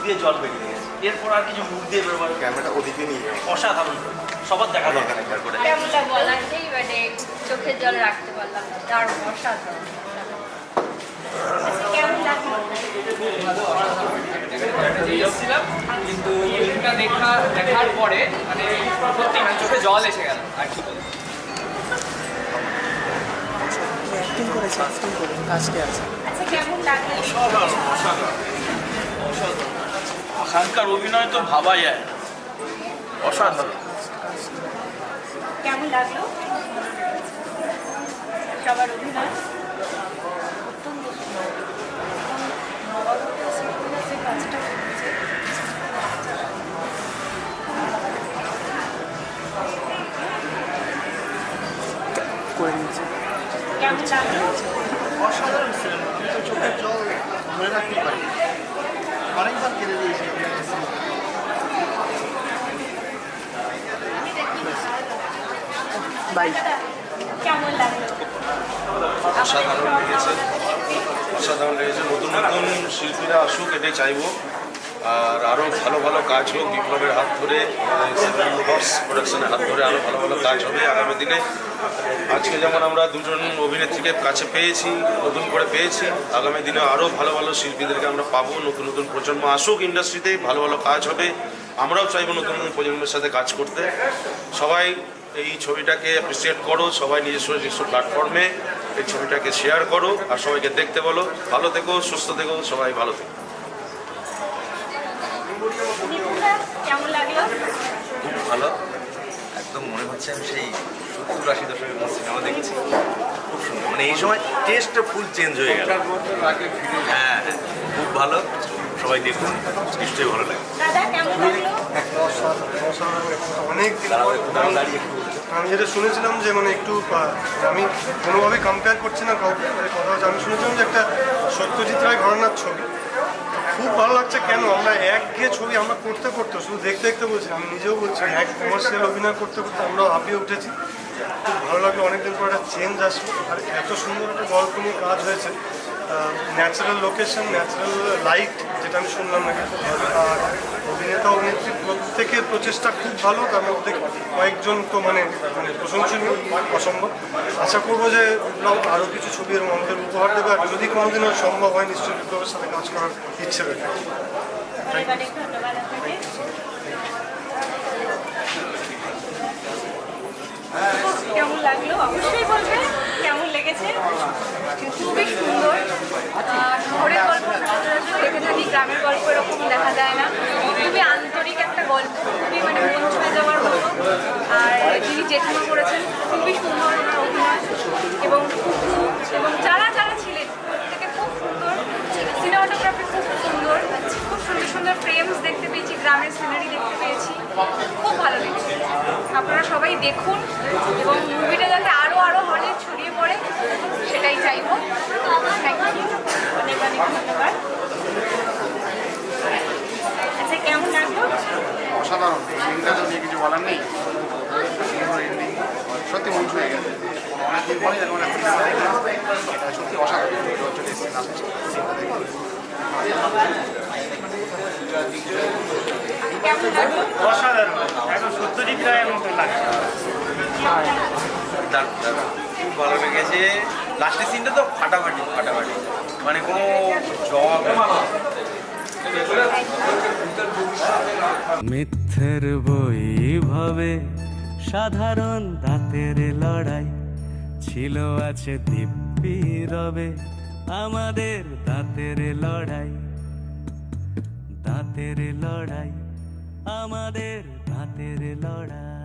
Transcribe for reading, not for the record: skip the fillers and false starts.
দিয়ে জল বেরিয়ে গেছে। এরপর আর কিছু মুখ দিয়ে বেরোবার ক্যামেরাটা ওদিকে নিয়ে যাও। অসাধারণ সবার দেখা দরকার একবার করে। কেমনটা বলার নেই, মানে চোখের জল রাখতে পারলাম না, দারুণ অসাধারণ। কেমন লাগলো? এসেছিলাম কিন্তু ফিল্মটা দেখার পরে মানে সত্যি মানে চোখে জল এসে গেল আর কি বলবো। অ্যাক্টিং করেছে, অ্যাক্টিং করে কাজকে আছে। আচ্ছা কেমন লাগলো? অসাধারণ অসাধারণ অসাধারণ। এখানকার অভিনয় তো ভাবা যায় না, অসাধারণ। কেমন লাগলো সবার অভিনয়? অত্যন্ত সুন্দর। যে কাজটা করেছে করে নিয়েছে। কেমন লাগলো? অসাধারণ সিনেমা। আমি তো চোখের জল ধরে রাখতে পারি, অনেকবার কেঁদে দিয়েছি। বাই। কেমন লাগলো? অসাধারণ লেগেছে, অসাধারণ লেগেছে। নতুন নতুন শিল্পীরা আসুক এটাই চাইবো, আর আরও ভালো ভালো কাজ হোক বিপ্লবের হাত ধরে, সেভেন হর্স প্রোডাকশনের হাত ধরে আরও ভালো ভালো কাজ হবে আগামী দিনে। আজকে যেমন আমরা দুজন অভিনেত্রীকে কাছে পেয়েছি, নতুন করে পেয়েছি, আগামী দিনে আরও ভালো ভালো শিল্পীদেরকে আমরা পাবো। নতুন নতুন প্রজন্ম আসুক ইন্ডাস্ট্রিতে, ভালো ভালো কাজ হবে। আমরাও চাইবো নতুন নতুন প্রজন্মের সাথে কাজ করতে। সবাই এই ছবিটাকে অ্যাপ্রিসিয়েট করো, সবাই নিজস্ব নিজস্ব প্ল্যাটফর্মে এই ছবিটাকে শেয়ার করো, আর সবাইকে দেখতে বলো। ভালো থেকো, সুস্থ থেকো, সবাই ভালো থেকো। নিপুণদা, কেমন লাগলো? খুব ভালো, একদম মনে হচ্ছে আমি সেই 70-80 দশকের কোনো সিনেমা দেখছি। খুব সুন্দর, মানে এই সময় টেস্টটা ফুল চেঞ্জ হয়ে গেল। হ্যাঁ, খুব ভালো, সবাই দেখুন, নিশ্চয়ই ভালো লাগে। দাদা কেমন লাগলো? অনেক আমি যেটা শুনেছিলাম যে মানে একটু আমি কোনোভাবে কম্পেয়ার করছি না কাউকে, কথা হচ্ছে আমি শুনেছিলাম যে একটা সত্যজিৎ রায় ঘরানার ছবি। খুব ভালো লাগছে। কেন আমরা একঘেয়ে ছবি আমরা করতে করতে শুধু দেখতে দেখতে বলছি, আমি নিজেও বলছি এক কমার্শিয়াল অভিনয় করতে করতে আমরাও হাঁপিয়ে উঠেছি। খুব ভালো লাগলো, অনেকদিন পর একটা চেঞ্জ আসলো, আর এত সুন্দর একটা গল্প নিয়ে কাজ হয়েছে। ন্যাচারাল লোকেশন, ন্যাচারাল লাইট, যেটা আমি শুনলাম নাকি। আর অভিনেতা অভিনেত্রী প্রত্যেকের প্রচেষ্টা খুব ভালো, তার মধ্যে কয়েকজন তো মানে মানে প্রশংসনীয়, অসম্ভব। আশা করবো যে বিপ্লব আরও কিছু ছবি এর আমাদের উপহার দেবে, আর যদি কোনোদিনও সম্ভব হয় নিশ্চয়ই বিপ্লবের সাথে কাজ করার ইচ্ছে রয়েছে। অনেক অনেক ধন্যবাদ আপনাকে। কেমন লাগলো অবশ্যই বলবেন, কেমন লেগেছে? খুবই সুন্দর। শহরের গল্প সচরাচর দেখে থাকি, গ্রামের গল্প এরকম দেখা যায় না। খুবই আন্তরিক একটা গল্প, খুবই মানে মন ছুঁয়ে যাওয়ার মতো। আর যিনি জেঠিমা করেছেন, খুবই সুন্দর ওনার অভিনয়, এবং এবং যারা যারা ছিলেন প্রত্যেকে খুব সুন্দর। সিনেমাটোগ্রাফি খুব সুন্দর, খুব সুন্দর সুন্দর ফ্রেমস দেখতে পেয়েছি, গ্রামের সিনারি দেখতে পেয়েছি, খুব ভালো লেগেছে। আপনারা সবাই দেখুন এবং মুভিটা যাতে আরও আরও হলে ছড়িয়ে পড়ে সেটাই চাইবো। থ্যাংক ইউ, অনেক অনেক ধন্যবাদ। আচ্ছা কেমন লাগলো? অসাধারণ, এন্ডিংটা তো নিয়ে কিছু বলার নেই। এন্ডিং সত্যি মন ছুঁয়ে গেছে। অনেকদিন পরে এখন একটা সিনেমা দেখলাম, এটা সত্যি অসাধারণ। চলে এসেছি লাস্ট সিনটা দেখলাম। কেমন লাগলো? অসাধারণ, একদম সত্যজিৎ রায়ের মতো লাগছে। খুব ভালো লেগেছে। লাস্টের সিনটা তো ফাটাফাটি ফাটাফাটি, মানে কোনো জবাব নেই। মিথ্যের বই ভাবে সাধারণ দাঁতের লড়াই ছিল, আছে দিব্যি রবে আমাদের দাঁতের লড়াই, দাঁতের লড়াই, আমাদের দাঁতের লড়াই।